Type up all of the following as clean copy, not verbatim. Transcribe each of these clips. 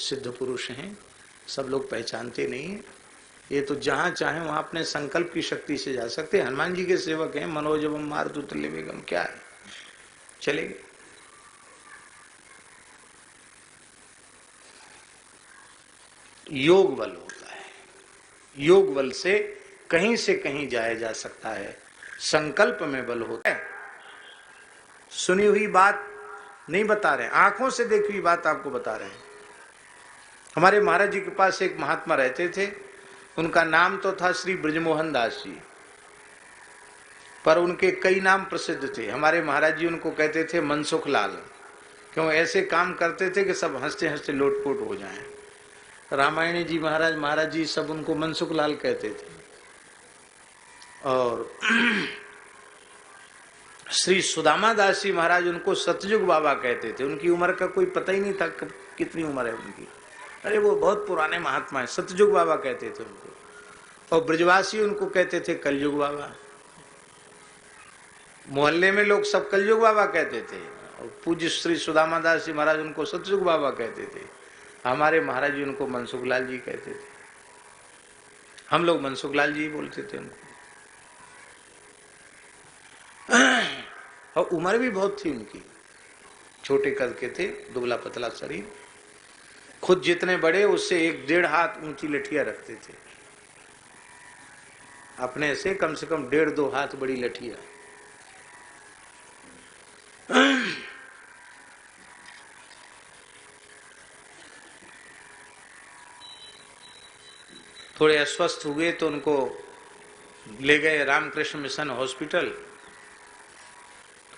सिद्ध पुरुष हैं, सब लोग पहचानते नहीं है। ये तो जहां चाहे वहां अपने संकल्प की शक्ति से जा सकते। हनुमान जी के सेवक हैं, मनोजवम मारुतुल्य वेगम, क्या है, चलेंगे। योग बल होता है, योग बल से कहीं जाया जा सकता है, संकल्प में बल होता है। सुनी हुई बात नहीं बता रहे, आंखों से देखी हुई बात आपको बता रहे हैं। हमारे महाराज जी के पास एक महात्मा रहते थे, उनका नाम तो था श्री ब्रजमोहन दास जी, पर उनके कई नाम प्रसिद्ध थे। हमारे महाराज जी उनको कहते थे मनसुख लाल, क्यों ऐसे काम करते थे कि सब हंसते हंसते लोटपोट हो जाएं। रामायणी जी महाराज जी सब उनको मनसुख लाल कहते थे। और श्री सुदामा दास जी महाराज उनको सतयुग बाबा कहते थे। उनकी उम्र का कोई पता ही नहीं था कितनी उम्र है उनकी, अरे वो बहुत पुराने महात्मा है, सतयुग बाबा कहते थे उनको। और ब्रजवासी उनको कहते थे कलयुग बाबा। मोहल्ले में लोग सब कलयुग बाबा कहते थे, और पूज्य श्री सुदामा दास जी महाराज उनको सतयुग बाबा कहते थे। हमारे महाराज जी उनको मनसुख लाल जी कहते थे, हम लोग मनसुख लाल जी बोलते थे उनको। और उम्र भी बहुत थी उनकी, छोटे कद के थे, दुबला पतला शरीर, खुद जितने बड़े उससे 1-1.5 हाथ ऊंची लठिया रखते थे, अपने से कम 1.5-2 हाथ बड़ी लठिया। थोड़े अस्वस्थ हुए तो उनको ले गए रामकृष्ण मिशन हॉस्पिटल।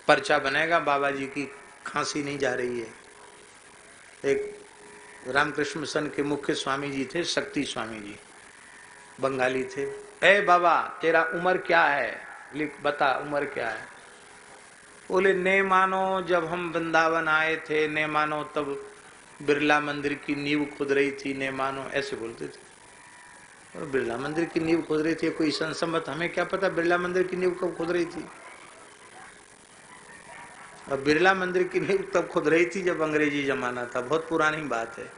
पर्चा बनेगा, बाबा जी की खांसी नहीं जा रही है। एक रामकृष्ण मिशन के मुख्य स्वामी जी थे, शक्ति स्वामी जी, बंगाली थे। ए बाबा तेरा उम्र क्या है, लिख बता उम्र क्या है। बोले ने मानो जब हम वृंदावन आए थे, ने मानो तब बिरला मंदिर की नींव खुद रही थी, ने मानो, ऐसे बोलते थे। और बिरला मंदिर की नींव खुद रही थी, कोई संसम्मत, हमें क्या पता बिरला मंदिर की नींव कब खुद रही थी। और बिरला मंदिर की नींव तब खुद रही थी जब अंग्रेजी जमाना था, बहुत पुरानी बात है,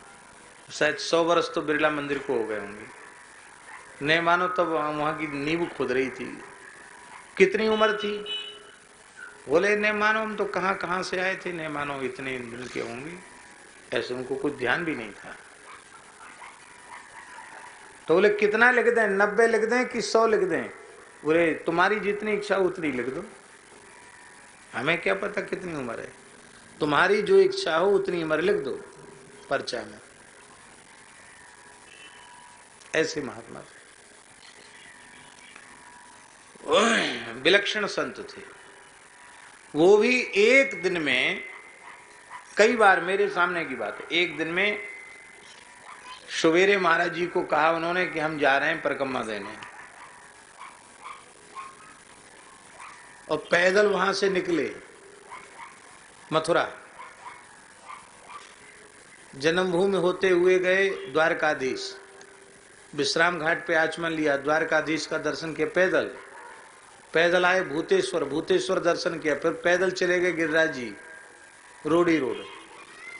शायद 100 वर्ष तो बिरला मंदिर को हो गए होंगे। नहीं मानो तब वहां की नींव खुद रही थी। कितनी उम्र थी, बोले नहीं मानो हम तो कहां कहां से आए थे, नहीं मानो इतने दिन के होंगे, ऐसे उनको कुछ ध्यान भी नहीं था। तो बोले कितना लिख दें, 90 लिख दें कि 100 लिख दें। बोले तुम्हारी जितनी इच्छा उतनी लिख दो, हमें क्या पता कितनी उम्र है, तुम्हारी जो इच्छा हो उतनी उम्र लिख दो पर्चा में। ऐसे महात्मा थे, विलक्षण संत थे। वो भी एक दिन में, कई बार मेरे सामने की बात है, एक दिन में सवेरे महाराज जी को कहा उन्होंने कि हम जा रहे हैं परिक्रमा देने, और पैदल वहां से निकले मथुरा, जन्मभूमि होते हुए गए द्वारकाधीश, विश्राम घाट पे आचमन लिया, द्वारकाधीश का दर्शन किया, पैदल पैदल आए भूतेश्वर, भूतेश्वर दर्शन किया, फिर पैदल चले गए गिरिराज जी रोड,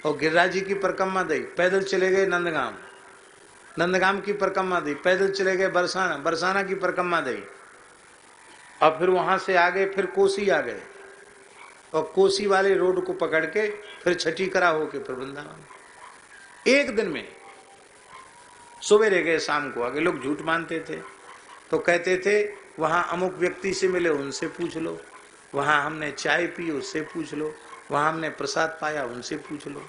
और गिरिराज जी की परिक्रमा दी, पैदल चले गए नंदगाम, नंदगाम की परिक्रमा दी, पैदल चले गए बरसाना, बरसाना की परिक्रमा दी, और फिर वहां से आगे फिर कोसी आ गए, और कोसी वाले रोड को पकड़ के फिर छठीकरा होके फिर वृंदावन। एक दिन में सवेरे गए, शाम को आगे। लोग झूठ मानते थे तो कहते थे वहां अमुक व्यक्ति से मिले, उनसे पूछ लो, वहां हमने चाय पी, उससे पूछ लो, वहां हमने प्रसाद पाया, उनसे पूछ लो।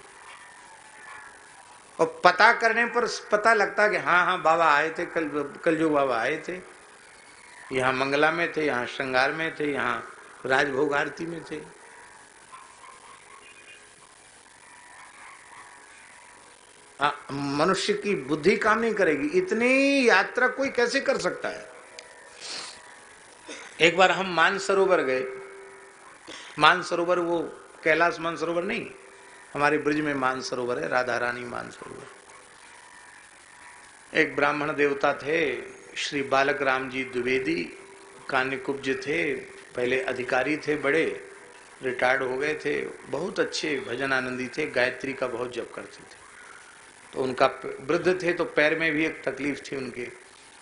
और पता करने पर पता लगता कि हाँ हाँ बाबा आए थे, कल जो बाबा आए थे, यहाँ मंगला में थे, यहाँ श्रृंगार में थे, यहाँ राजभोग आरती में थे। मनुष्य की बुद्धि काम नहीं करेगी, इतनी यात्रा कोई कैसे कर सकता है। एक बार हम मानसरोवर गए, मानसरोवर वो कैलाश मानसरोवर नहीं, हमारे ब्रिज में मानसरोवर है, राधा रानी मानसरोवर। एक ब्राह्मण देवता थे, श्री बालक राम जी द्विवेदी, कान्यकुब्ज थे, पहले अधिकारी थे बड़े, रिटायर्ड हो गए थे, बहुत अच्छे भजन आनंदी थे, गायत्री का बहुत जप करते थे। तो उनका वृद्ध थे तो पैर में भी एक तकलीफ थी उनके।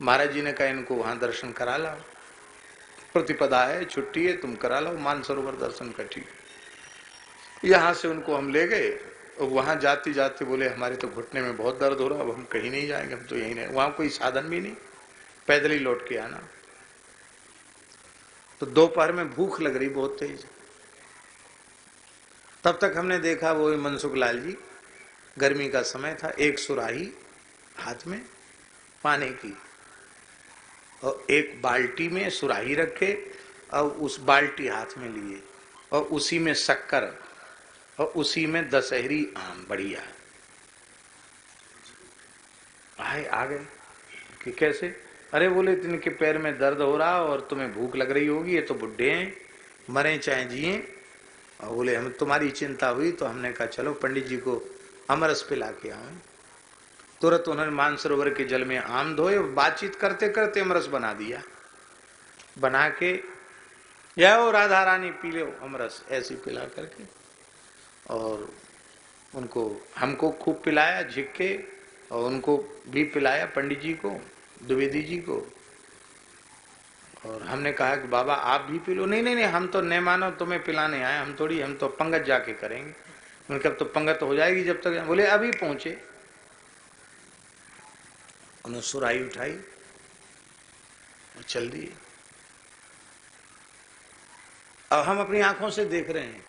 महाराज जी ने कहा इनको वहां दर्शन करा लाओ, प्रतिपदा है, छुट्टी है, तुम करा लो मानसरोवर दर्शन का। ठीक, यहाँ से उनको हम ले गए और वहां जाते जाते बोले हमारे तो घुटने में बहुत दर्द हो रहा, अब हम कहीं नहीं जाएंगे, हम तो यहीं रहे। वहां कोई साधन भी नहीं, पैदल ही लौट के आना। तो दोपहर में भूख लग रही बहुत तेज। तब तक हमने देखा वो मनसुख लाल जी, गर्मी का समय था, एक सुराही हाथ में पानी की और एक बाल्टी में सुराही रखे और उस बाल्टी हाथ में लिए और उसी में शक्कर और उसी में दशहरी आम बढ़िया। आए आ गए कि कैसे? अरे बोले इनके पैर में दर्द हो रहा और तुम्हें भूख लग रही होगी, ये तो बुढ़े हैं, मरे चाहे जिए। और बोले हम तुम्हारी चिंता हुई तो हमने कहा चलो पंडित जी को अमरस पिला के आए। तुरंत उन्होंने मानसरोवर के जल में आम धोए, बातचीत करते करते अमरस बना दिया। बना के जाओ राधा रानी पी लो अमरस, ऐसी पिला करके। और उनको हमको खूब पिलाया झिक के, और उनको भी पिलाया पंडित जी को, द्विवेदी जी को। और हमने कहा कि बाबा आप भी पी लो। नहीं नहीं नहीं, हम तो नहीं मानो तुम्हें पिलाने आए, हम थोड़ी, हम तो पंगत जाके करेंगे। मैंने कहा तो पंगत हो जाएगी जब तक। बोले अभी पहुंचे। उन्होंने सुराही उठाई और चल दिए। अब हम अपनी आंखों से देख रहे हैं।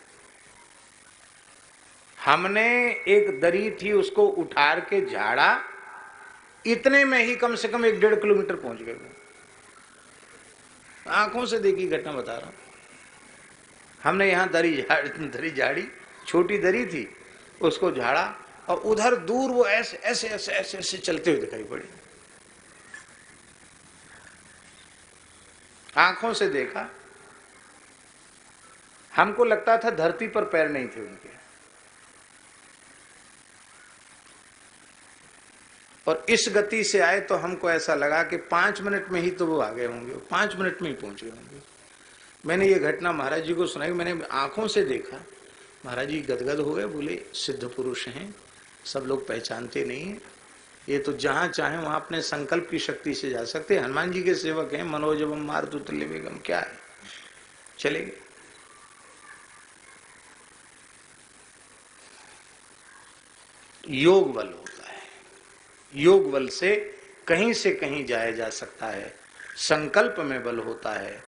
हमने एक दरी थी उसको उठार के झाड़ा, इतने में ही कम से कम 1-1.5 किलोमीटर पहुंच गए। आंखों से देखी घटना बता रहा हूं। हमने यहां दरी झाड़ी, छोटी दरी थी, उसको झाड़ा और उधर दूर वो ऐसे ऐसे ऐसे ऐसे ऐसे चलते हुए दिखाई पड़े। आंखों से देखा, हमको लगता था धरती पर पैर नहीं थे उनके। और इस गति से आए तो हमको ऐसा लगा कि 5 मिनट में ही तो वो आ गए होंगे, 5 मिनट में ही पहुंच गए होंगे। मैंने ये घटना महाराज जी को सुनाई, मैंने आंखों से देखा। महाराज जी गदगद हो गए, बोले सिद्ध पुरुष हैं, सब लोग पहचानते नहीं है, ये तो जहां चाहे वहां अपने संकल्प की शक्ति से जा सकते। हनुमान जी के सेवक हैं, मनोजवम मारुतुल्य वेगम, क्या है, चले गए। योग बल होता है, योग बल से कहीं जाया जा सकता है। संकल्प में बल होता है,